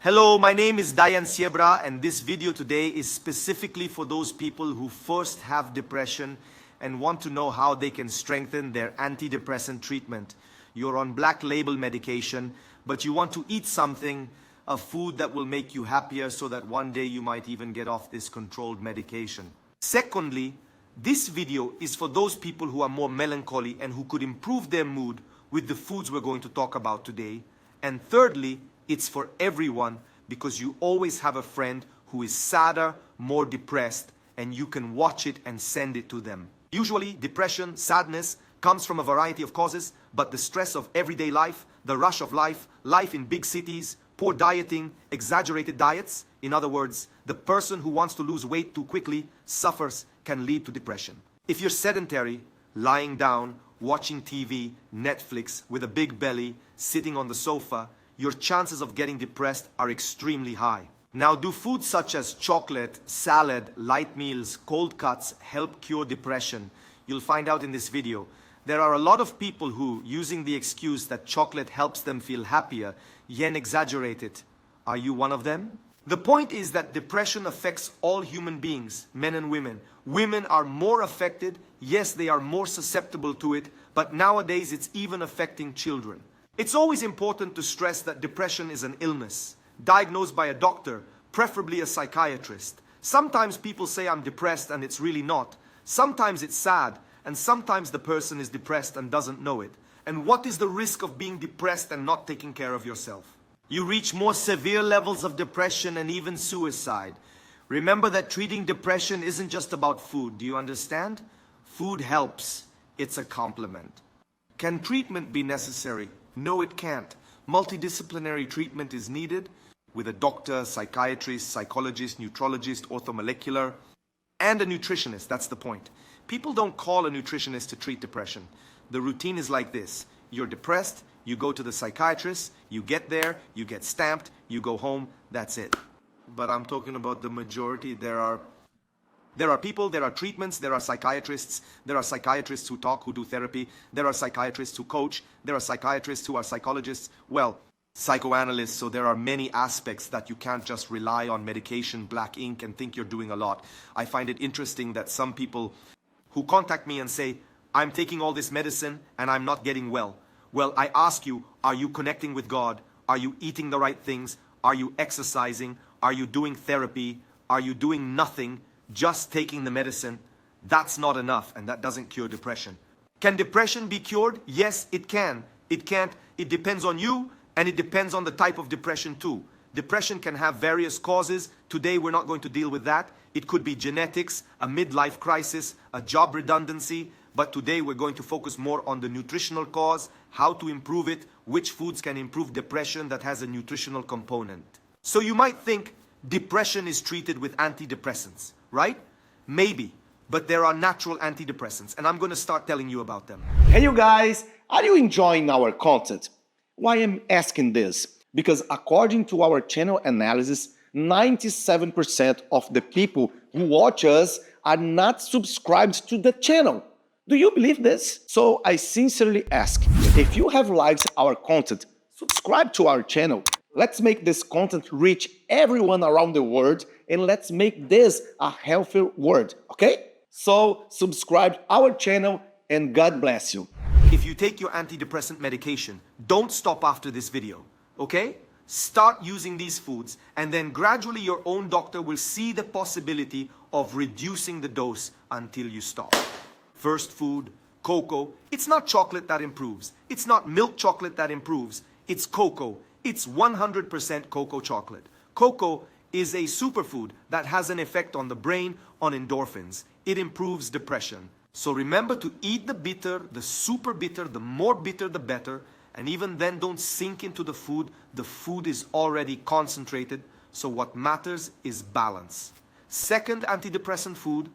Hello, my name is Dayan Siebra, and this video today is specifically for those people who first have depression and want to know how they can strengthen their antidepressant treatment. You're on black label medication, but you want to eat something, a food that will make you happier so that one day you might even get off this controlled medication. Secondly, this video is for those people who are more melancholy and who could improve their mood with the foods we're going to talk about today. And thirdly, it's for everyone because you always have a friend who is sadder, more depressed, and you can watch it and send it to them. Usually, depression, sadness comes from a variety of causes, but the stress of everyday life, the rush of life, life in big cities, poor dieting, exaggerated diets, in other words, the person who wants to lose weight too quickly suffers, can lead to depression. If you're sedentary, lying down, watching TV, Netflix, with a big belly, sitting on the sofa, your chances of getting depressed are extremely high. Now, do foods such as chocolate, salad, light meals, cold cuts help cure depression? You'll find out in this video. There are a lot of people who, using the excuse that chocolate helps them feel happier, yet exaggerate it. Are you one of them? The point is that depression affects all human beings, men and women. Women are more affected. Yes, they are more susceptible to it, but nowadays it's even affecting children. It's always important to stress that depression is an illness, diagnosed by a doctor, preferably a psychiatrist. Sometimes people say I'm depressed and it's really not. Sometimes it's sad, and sometimes the person is depressed and doesn't know it. And what is the risk of being depressed and not taking care of yourself? You reach more severe levels of depression and even suicide. Remember that treating depression isn't just about food. Do you understand? Food helps. It's a complement. Can treatment be necessary? No, it can't. Multidisciplinary treatment is needed with a doctor, psychiatrist, psychologist, nutrologist, orthomolecular, and a nutritionist. That's the point. People don't call a nutritionist to treat depression. The routine is like this. You're depressed, you go to the psychiatrist, you get there, you get stamped, you go home, that's it. But I'm talking about the majority. There are people, there are treatments, there are psychiatrists who talk, who do therapy, there are psychiatrists who coach, there are psychiatrists who are psychologists, well, psychoanalysts, so there are many aspects that you can't just rely on medication, black ink, and think you're doing a lot. I find it interesting that some people who contact me and say, I'm taking all this medicine and I'm not getting well. Well, I ask you, are you connecting with God? Are you eating the right things? Are you exercising? Are you doing therapy? Are you doing nothing? Just taking the medicine? That's not enough, and that doesn't cure depression. Can depression be cured? Yes, it can. It can't. It depends on you, and it depends on the type of depression too. Depression can have various causes. Today we're not going to deal with that. It could be genetics, a midlife crisis, a job redundancy, but today we're going to focus more on the nutritional cause, how to improve it, which foods can improve depression that has a nutritional component. So you might think depression is treated with antidepressants, right? Maybe, but there are natural antidepressants, and I'm going to start telling you about them. Hey you guys, are you enjoying our content? Why I'm asking this? Because according to our channel analysis, 97% of the people who watch us are not subscribed to the channel. Do you believe this? So I sincerely ask, if you have liked our content, subscribe to our channel. Let's make this content reach everyone around the world, and let's make this a healthier world, okay? So subscribe our channel and God bless you. If you take your antidepressant medication, don't stop after this video, okay? Start using these foods, and then gradually your own doctor will see the possibility of reducing the dose until you stop. First food, cocoa. It's not chocolate that improves. It's not milk chocolate that improves. It's cocoa. It's 100% cocoa chocolate. Cocoa is a superfood that has an effect on the brain, on endorphins. It improves depression. So remember to eat the bitter, the super bitter, the more bitter the better. And even then, don't sink into the food. The food is already concentrated. So what matters is balance. Second antidepressant food,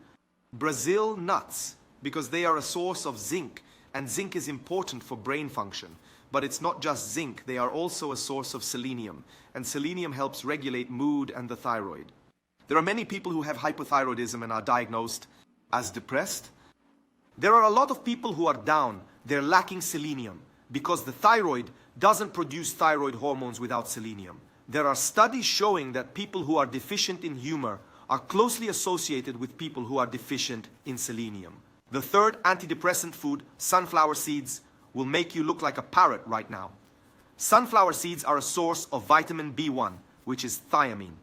Brazil nuts, because they are a source of zinc. And zinc is important for brain function. But it's not just zinc, they are also a source of selenium. And selenium helps regulate mood and the thyroid. There are many people who have hypothyroidism and are diagnosed as depressed. There are a lot of people who are down, they're lacking selenium because the thyroid doesn't produce thyroid hormones without selenium. There are studies showing that people who are deficient in humor are closely associated with people who are deficient in selenium. The third antidepressant food, sunflower seeds, will make you look like a parrot right now. Sunflower seeds are a source of vitamin B1, which is thiamine.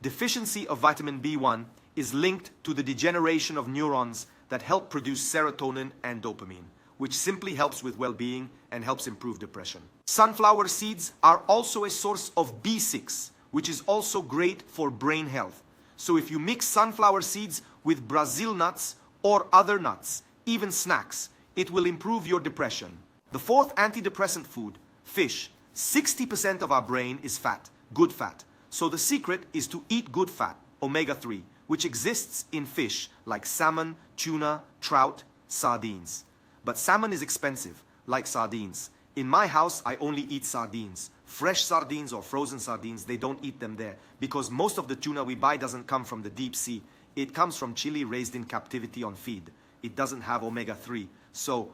Deficiency of vitamin B1 is linked to the degeneration of neurons that help produce serotonin and dopamine, which simply helps with well-being and helps improve depression. Sunflower seeds are also a source of B6, which is also great for brain health. So if you mix sunflower seeds with Brazil nuts or other nuts, even snacks, it will improve your depression. The fourth antidepressant food, fish. 60% of our brain is fat, good fat. So the secret is to eat good fat, omega-3, which exists in fish like salmon, tuna, trout, sardines. But salmon is expensive, like sardines. In my house, I only eat sardines. Fresh sardines or frozen sardines, they don't eat them there because most of the tuna we buy doesn't come from the deep sea. It comes from Chile raised in captivity on feed. It doesn't have omega-3. So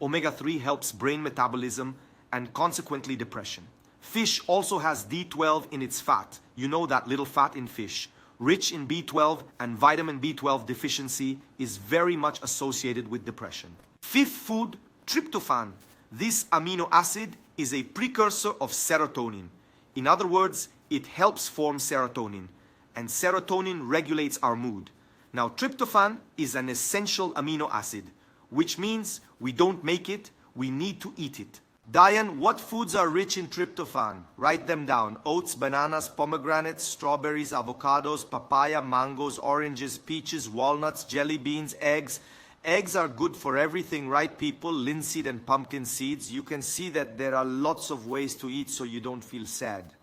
omega-3 helps brain metabolism and consequently depression. Fish also has D12 in its fat. You know that little fat in fish. Rich in B12 and vitamin B12 deficiency is very much associated with depression. Fifth food, tryptophan. This amino acid is a precursor of serotonin. In other words, it helps form serotonin, and serotonin regulates our mood. Now, tryptophan is an essential amino acid, which means we don't make it, we need to eat it. Dayan, what foods are rich in tryptophan? Write them down. Oats, bananas, pomegranates, strawberries, avocados, papaya, mangoes, oranges, peaches, walnuts, jelly beans, eggs. Eggs are good for everything, right, people? Linseed and pumpkin seeds. You can see that there are lots of ways to eat so you don't feel sad.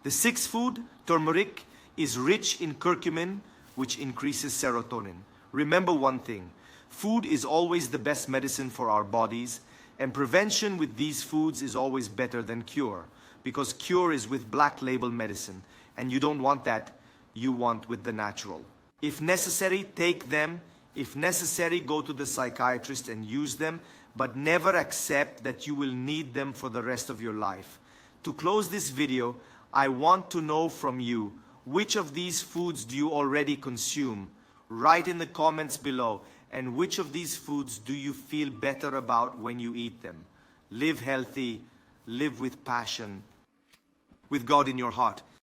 The sixth food, turmeric, is rich in curcumin, which increases serotonin. Remember one thing, food is always the best medicine for our bodies, and prevention with these foods is always better than cure, because cure is with black label medicine, and you don't want that, you want with the natural. If necessary, take them. If necessary, go to the psychiatrist and use them, but never accept that you will need them for the rest of your life. To close this video, I want to know from you, which of these foods do you already consume? Write in the comments below. And which of these foods do you feel better about when you eat them? Live healthy, live with passion, with God in your heart.